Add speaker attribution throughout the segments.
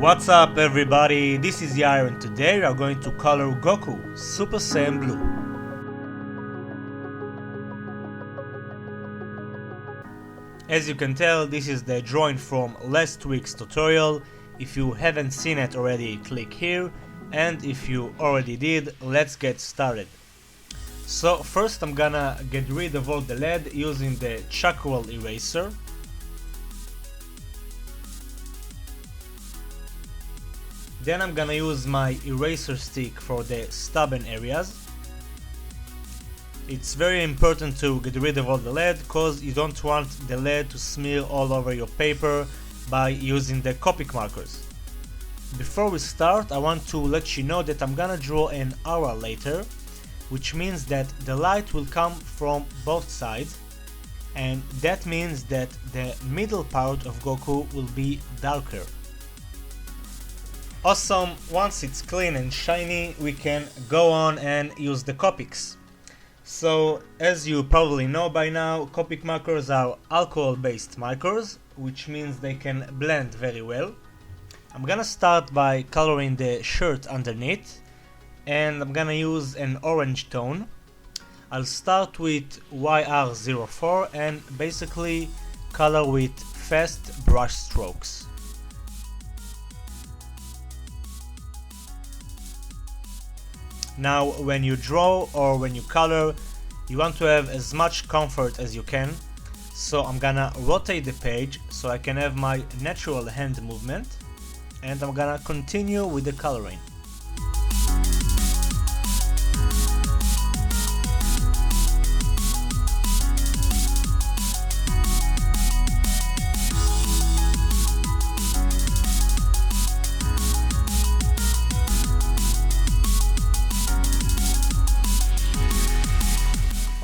Speaker 1: What's up everybody, this is Yair and today we are going to color Goku Super Saiyan Blue. As you can tell, this is the drawing from last week's tutorial. If you haven't seen it already, click here, and if you already did, let's get started. So first I'm gonna get rid of all the lead using the charcoal eraser. Then I'm gonna use my eraser stick for the stubborn areas. It's very important to get rid of all the lead because you don't want the lead to smear all over your paper by using the copic markers. Before we start, I want to let you know that I'm gonna draw an aura later, which means that the light will come from both sides, and that means that the middle part of Goku will be darker. Awesome, once it's clean and shiny, we can go on and use the copics. So, as you probably know by now, copic markers are alcohol-based markers, which means they can blend very well. I'm gonna start by coloring the shirt underneath, and I'm gonna use an orange tone. I'll start with YR04 and basically color with fast brush strokes. Now when you draw or when you color, you want to have as much comfort as you can, so I'm gonna rotate the page so I can have my natural hand movement, and I'm gonna continue with the coloring.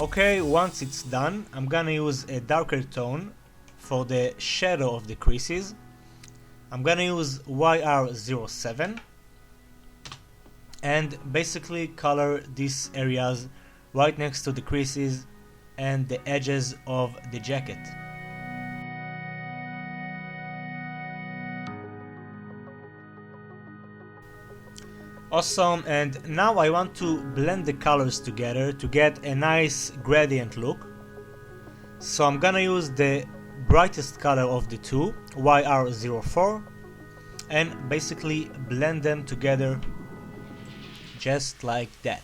Speaker 1: Okay, once it's done, I'm gonna use a darker tone for the shadow of the creases. I'm gonna use YR07 and basically color these areas right next to the creases and the edges of the jacket. Awesome, and now I want to blend the colors together to get a nice gradient look. So I'm gonna use the brightest color of the two, YR04, and basically blend them together just like that.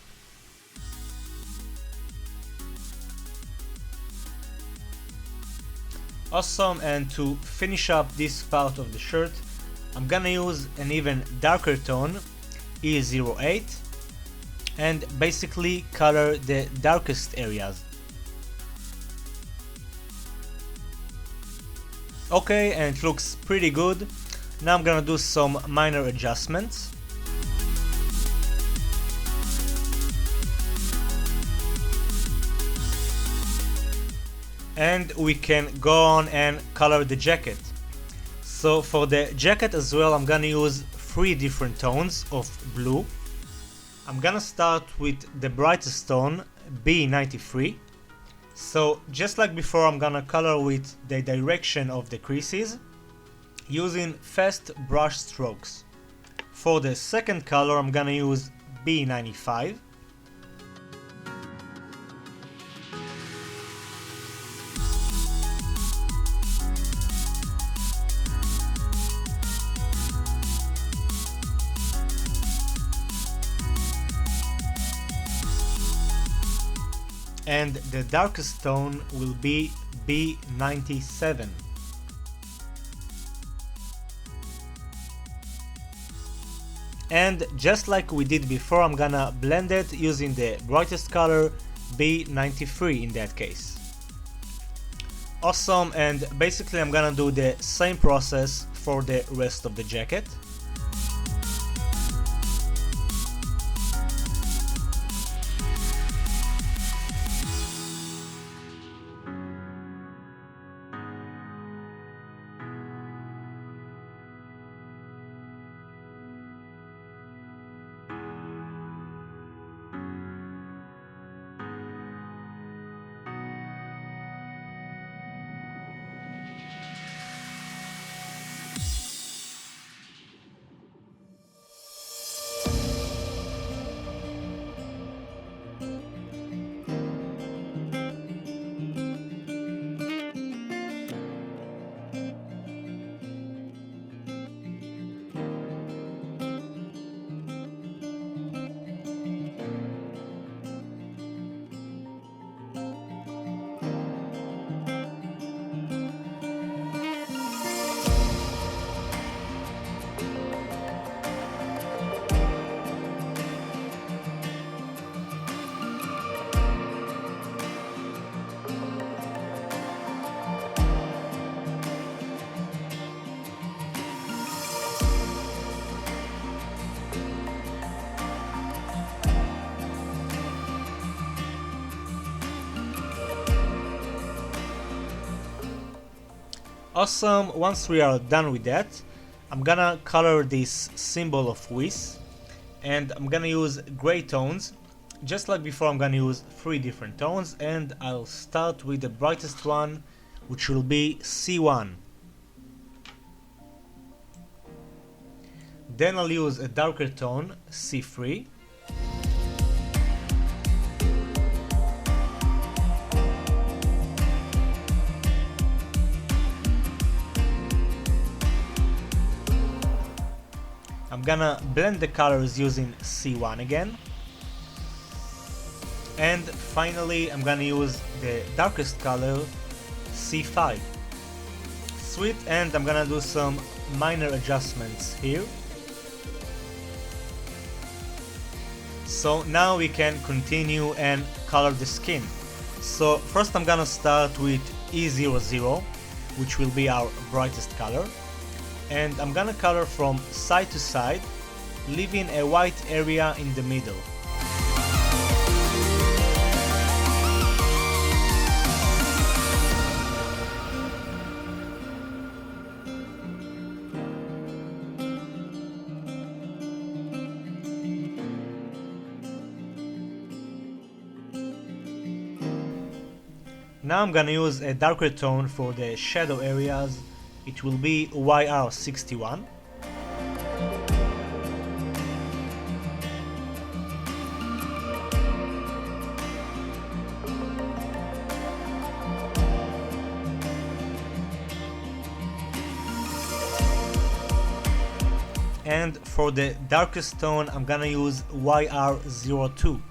Speaker 1: Awesome, and to finish up this part of the shirt, I'm gonna use an even darker tone, E08, and basically color the darkest areas. Okay, and it looks pretty good. Now I'm gonna do some minor adjustments. And we can go on and color the jacket. So for the jacket as well, I'm gonna use 3 different tones of blue. I'm gonna start with the brightest tone, B93. So just like before, I'm gonna color with the direction of the creases using fast brush strokes. For the second color, I'm gonna use B95. And the darkest tone will be B97. And just like we did before, I'm gonna blend it using the brightest color, B93 in that case. Awesome, and basically I'm gonna do the same process for the rest of the jacket. Awesome, once we are done with that, I'm gonna color this symbol of Whis, and I'm gonna use gray tones. Just like before, I'm gonna use 3 different tones, and I'll start with the brightest one, which will be C1. Then I'll use a darker tone, C3. I'm gonna blend the colors using C1 again. And finally, I'm gonna use the darkest color, C5. Sweet, and I'm gonna do some minor adjustments here. So now we can continue and color the skin. So first I'm gonna start with E00, which will be our brightest color. And I'm gonna color from side to side, leaving a white area in the middle. Now I'm gonna use a darker tone for the shadow areas. It will be YR61. And for the darkest tone, I'm gonna use YR02.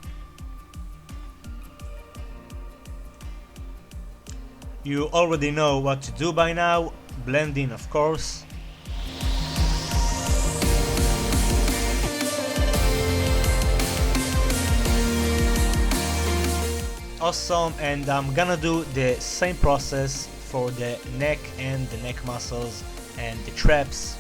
Speaker 1: You already know what to do by now. Blend in, of course. Awesome, and I'm gonna do the same process for the neck and the neck muscles and the traps.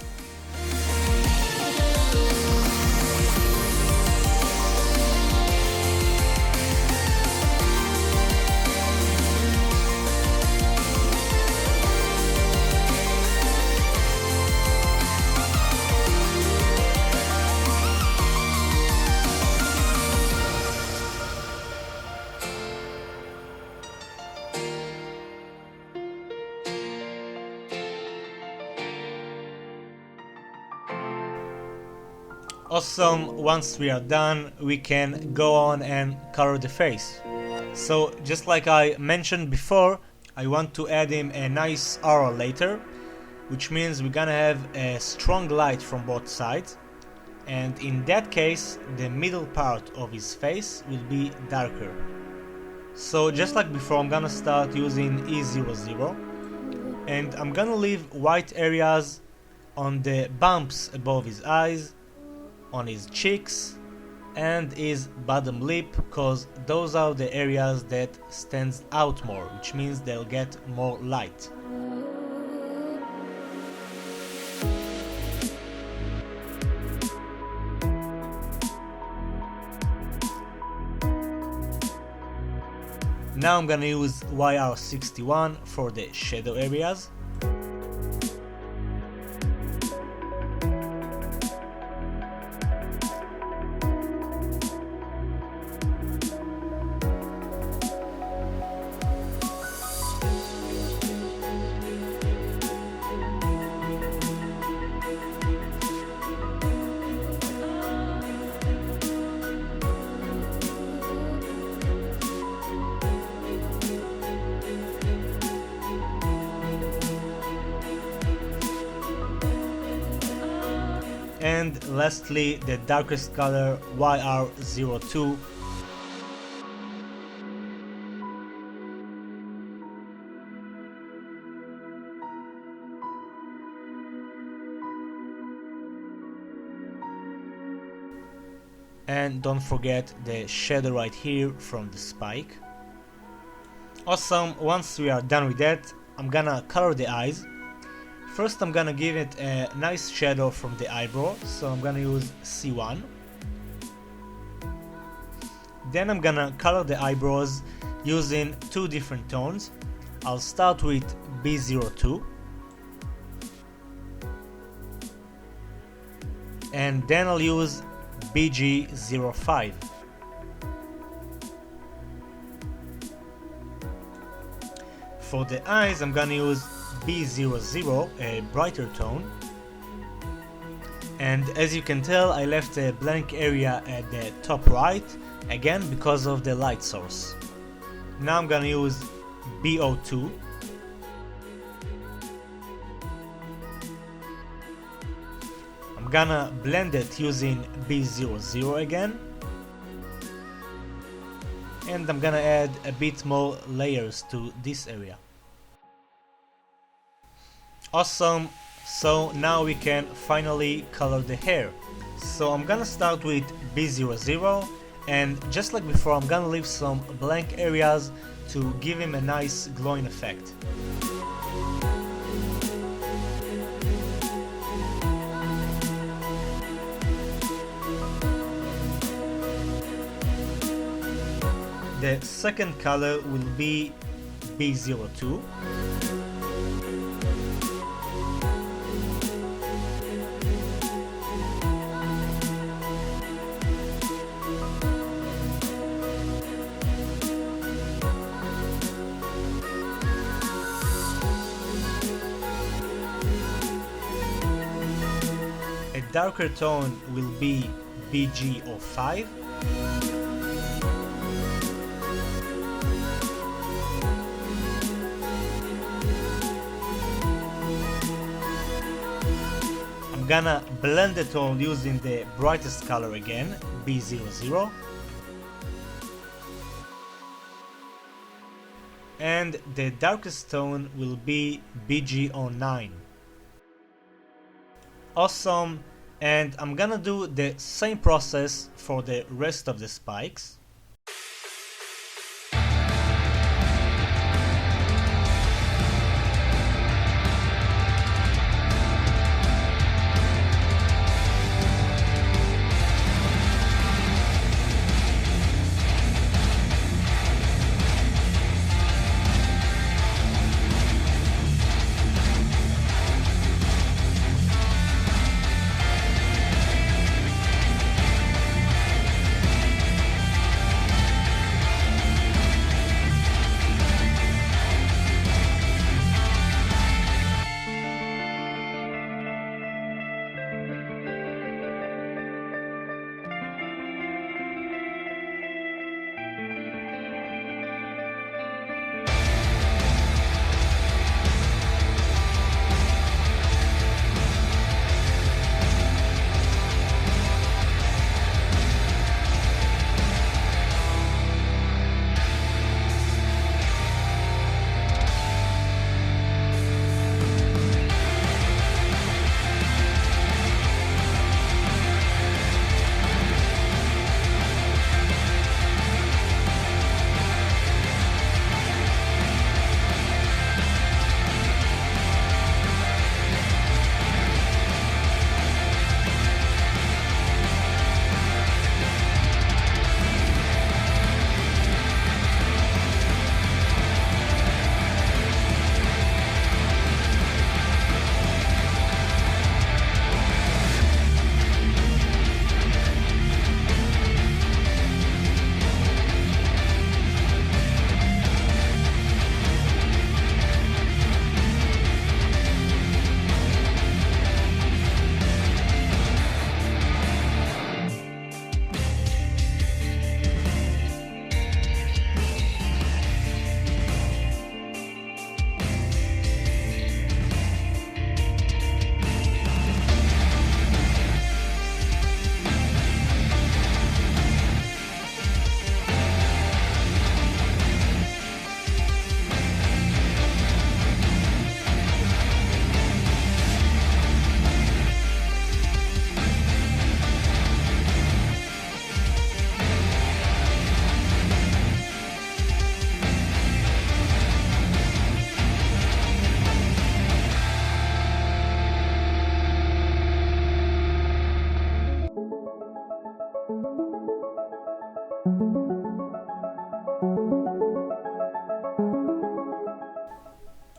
Speaker 1: Awesome, once we are done, we can go on and color the face. So just like I mentioned before, I want to add him a nice aura later, which means we're gonna have a strong light from both sides, and in that case the middle part of his face will be darker. So just like before, I'm gonna start using E00, and I'm gonna leave white areas on the bumps above his eyes, on his cheeks and his bottom lip, because those are the areas that stands out more, which means they'll get more light. Now I'm gonna use YR61 for the shadow areas. And lastly, the darkest color, YR02. And don't forget the shadow right here from the spike. Awesome, once we are done with that, I'm gonna color the eyes. First I'm gonna give it a nice shadow from the eyebrow, so I'm gonna use C1. Then I'm gonna color the eyebrows using 2 different tones. I'll start with B02. and then I'll use BG05. For the eyes, I'm gonna use B00, a brighter tone. And as you can tell, I left a blank area at the top right, again because of the light source. Now I'm gonna use B02. I'm gonna blend it using B00 again. And I'm gonna add a bit more layers to this area. Awesome, so now we can finally color the hair. So I'm gonna start with B00, and just like before, I'm gonna leave some blank areas to give him a nice glowing effect. The second color will be B02. A darker tone will be BG05. I'm gonna blend the tone using the brightest color again, B00. And the darkest tone will be BG09. Awesome, and I'm gonna do the same process for the rest of the spikes.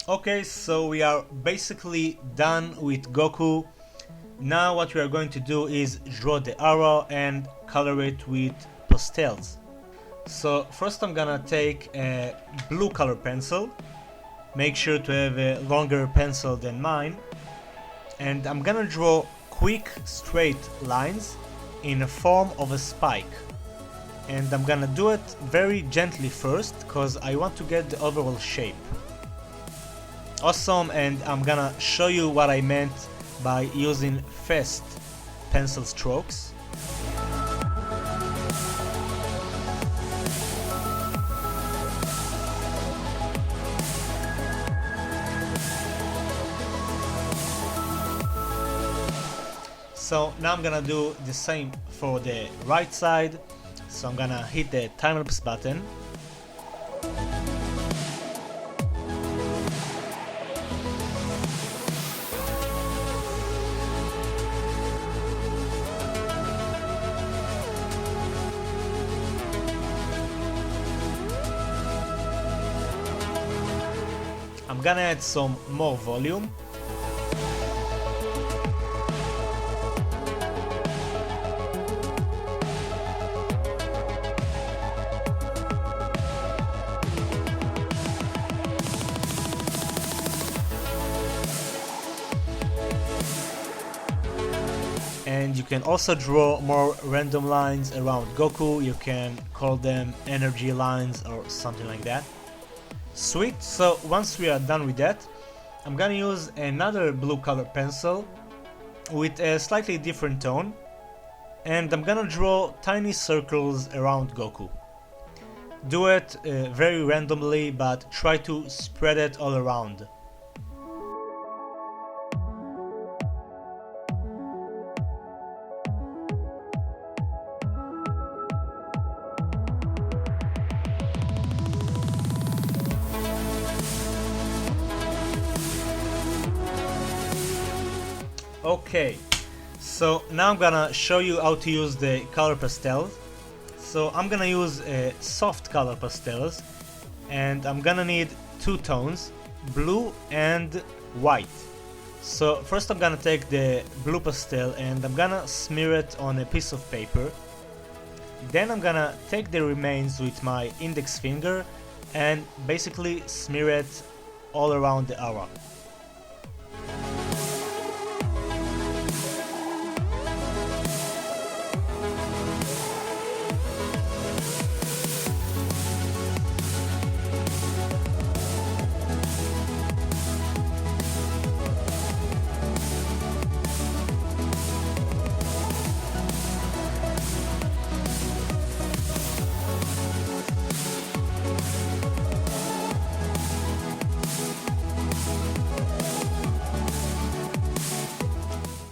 Speaker 1: Okay, so we are basically done with Goku. Now what we are going to do is draw the aura and color it with pastels. So first I'm gonna take a blue color pencil, make sure to have a longer pencil than mine, and I'm gonna draw quick straight lines in the form of a spike. And I'm gonna do it very gently first, because I want to get the overall shape. Awesome, and I'm gonna show you what I meant by using fast pencil strokes. So now I'm gonna do the same for the right side. So I'm gonna hit the time-lapse button. I'm gonna add some more volume. And you can also draw more random lines around Goku. You can call them energy lines or something like that. Sweet, so once we are done with that, I'm gonna use another blue color pencil with a slightly different tone, and I'm gonna draw tiny circles around Goku. Do it very randomly, but try to spread it all around. Okay, so now I'm gonna show you how to use the color pastels. So I'm gonna use soft color pastels, and I'm gonna need two tones, blue and white. So first I'm gonna take the blue pastel and I'm gonna smear it on a piece of paper. Then I'm gonna take the remains with my index finger and basically smear it all around the aura.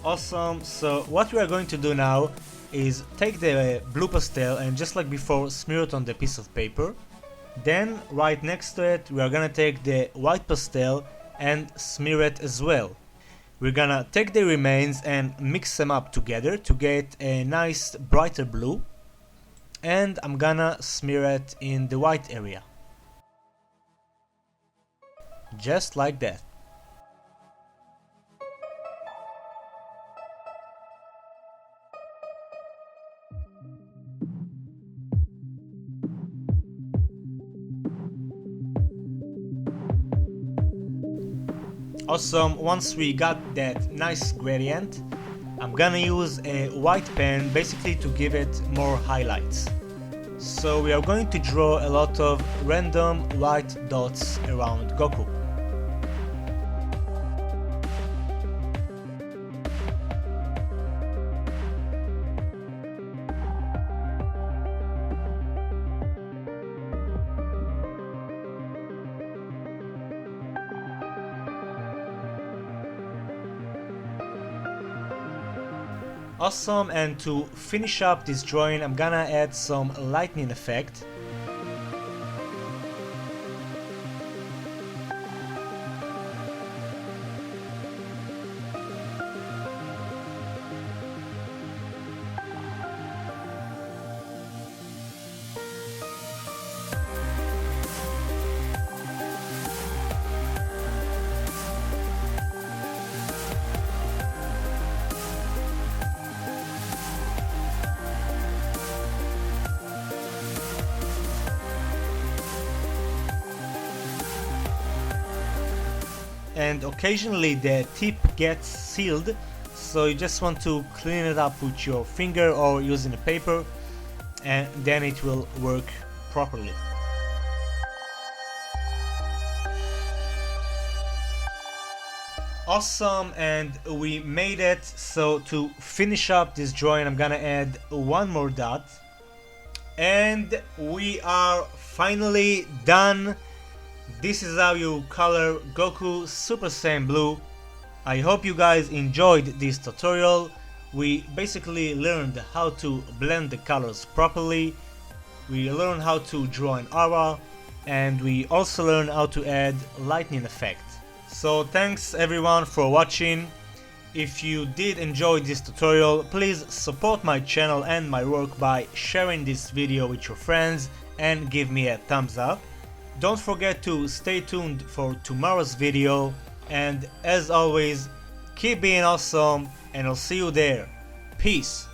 Speaker 1: Awesome, so what we are going to do now is take the blue pastel and just like before smear it on the piece of paper. Then right next to it we are gonna take the white pastel and smear it as well. We're gonna take the remains and mix them up together to get a nice brighter blue, and I'm gonna smear it in the white area. Just like that. Awesome, once we got that nice gradient, I'm gonna use a white pen basically to give it more highlights. So we are going to draw a lot of random white dots around Goku. Awesome, and to finish up this drawing I'm gonna add some lightning effect. and occasionally the tip gets sealed, so you just want to clean it up with your finger or using a paper, and then it will work properly. Awesome, and we made it. So to finish up this drawing, I'm gonna add one more dot, and we are finally done. This is how you color Goku Super Saiyan Blue. I hope you guys enjoyed this tutorial. We basically learned how to blend the colors properly, we learned how to draw an aura, and we also learned how to add lightning effect. So thanks everyone for watching. If you did enjoy this tutorial, please support my channel and my work by sharing this video with your friends and give me a thumbs up. Don't forget to stay tuned for tomorrow's video, and as always, keep being awesome, and I'll see you there. Peace.